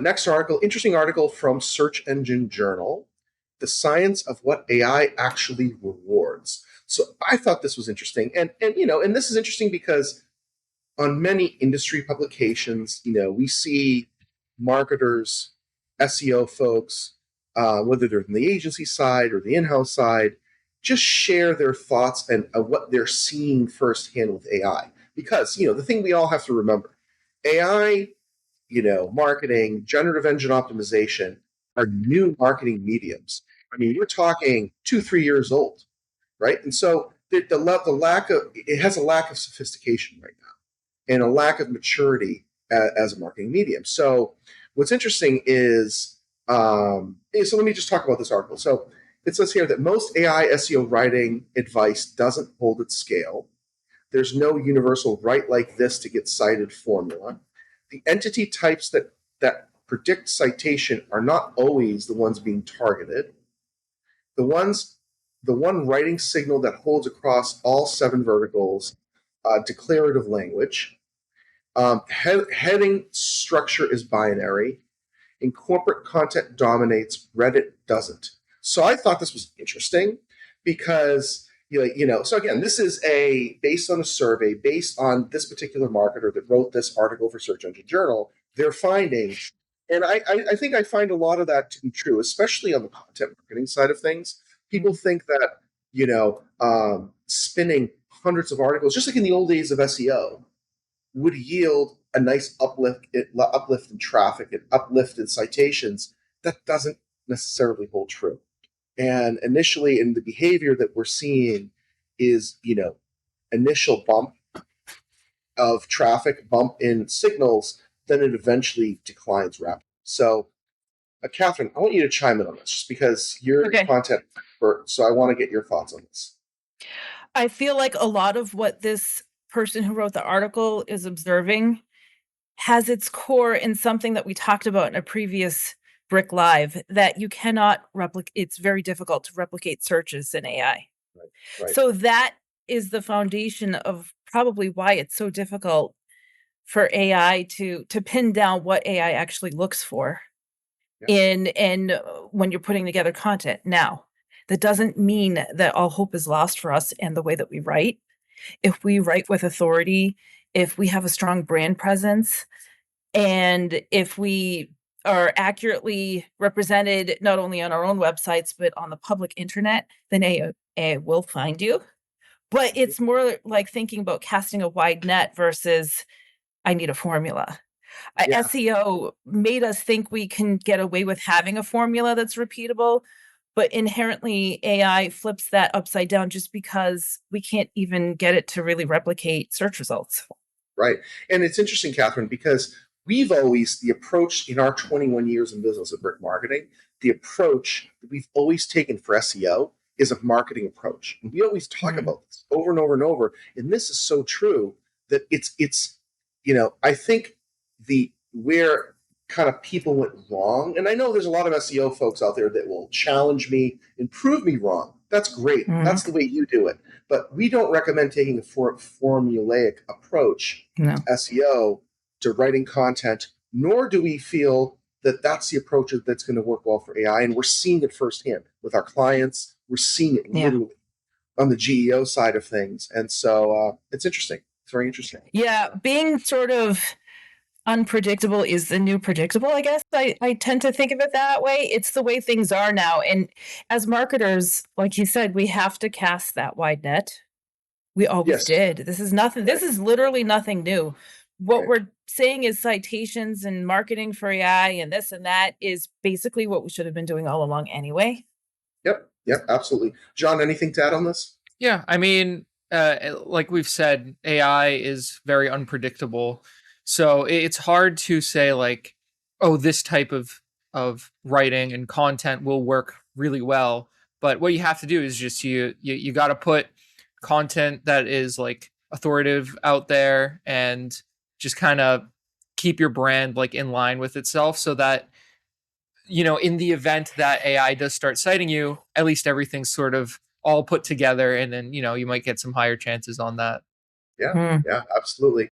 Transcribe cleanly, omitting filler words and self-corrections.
Next article, interesting article from Search Engine Journal, The Science of What AI Actually Rewards. So I thought this was interesting. And this is interesting because on many industry publications, we see marketers, SEO folks, whether they're from the agency side or the in-house side, just share their thoughts and what they're seeing firsthand with AI. Because, the thing we all have to remember, AI, marketing, generative engine optimization are new marketing mediums. I mean, we're talking 2-3 years old, right? And so the lack of it has a lack of sophistication right now and a lack of maturity as a marketing medium. So what's interesting is, so let me just talk about this article. So it says here that most AI SEO writing advice doesn't hold its scale. There's no universal write like this to get cited formula. The entity types that predict citation are not always the ones being targeted. The one writing signal that holds across all 7 verticals, declarative language. Heading structure is binary, and corporate content dominates. Reddit doesn't. So I thought this was interesting because so again, this is based on a survey, based on this particular marketer that wrote this article for Search Engine Journal. They're finding, and I think I find a lot of that to be true, especially on the content marketing side of things. People think that spinning hundreds of articles, just like in the old days of SEO, would yield a nice uplift in traffic and uplift in citations. That doesn't necessarily hold true. And initially, in the behavior that we're seeing is, initial bump of traffic, bump in signals, then it eventually declines rapidly. So, Catherine, I want you to chime in on this just because you're a content expert. So I want to get your thoughts on this. I feel like a lot of what this person who wrote the article is observing has its core in something that we talked about in a previous Brick Live, that you cannot replicate. It's very difficult to replicate searches in AI. Right. So that is the foundation of probably why it's so difficult for AI to pin down what AI actually looks for in when you're putting together content. Now, that doesn't mean that all hope is lost for us and the way that we write. If we write with authority, if we have a strong brand presence, and if we are accurately represented not only on our own websites, but on the public internet, then AI will find you. But it's more like thinking about casting a wide net versus I need a formula. SEO made us think we can get away with having a formula that's repeatable, but inherently AI flips that upside down just because we can't even get it to really replicate search results. Right. And it's interesting, Catherine, because the approach in our 21 years in business at Brick Marketing, the approach that we've always taken for SEO is a marketing approach. And we always talk about this over and over and over. And this is so true that it's I think where kind of people went wrong, and I know there's a lot of SEO folks out there that will challenge me and prove me wrong. That's great. That's the way you do it. But we don't recommend taking a formulaic approach to SEO, to writing content, nor do we feel that that's the approach that's going to work well for AI. And we're seeing it firsthand with our clients. We're seeing it literally on the GEO side of things. And so it's interesting. It's very interesting. Yeah, being sort of unpredictable is the new predictable, I guess. I tend to think of it that way. It's the way things are now. And as marketers, like you said, we have to cast that wide net. We always did. This is nothing. This is literally nothing new. What we're saying is citations and marketing for AI and this and that is basically what we should have been doing all along anyway. Yep, absolutely. John, anything to add on this? Yeah, I mean, like we've said, AI is very unpredictable. So it's hard to say like, oh, this type of writing and content will work really well. But what you have to do is just you got to put content that is like authoritative out there and just kind of keep your brand like in line with itself so that, in the event that AI does start citing you, at least everything's sort of all put together and then, you might get some higher chances on that. Yeah, absolutely.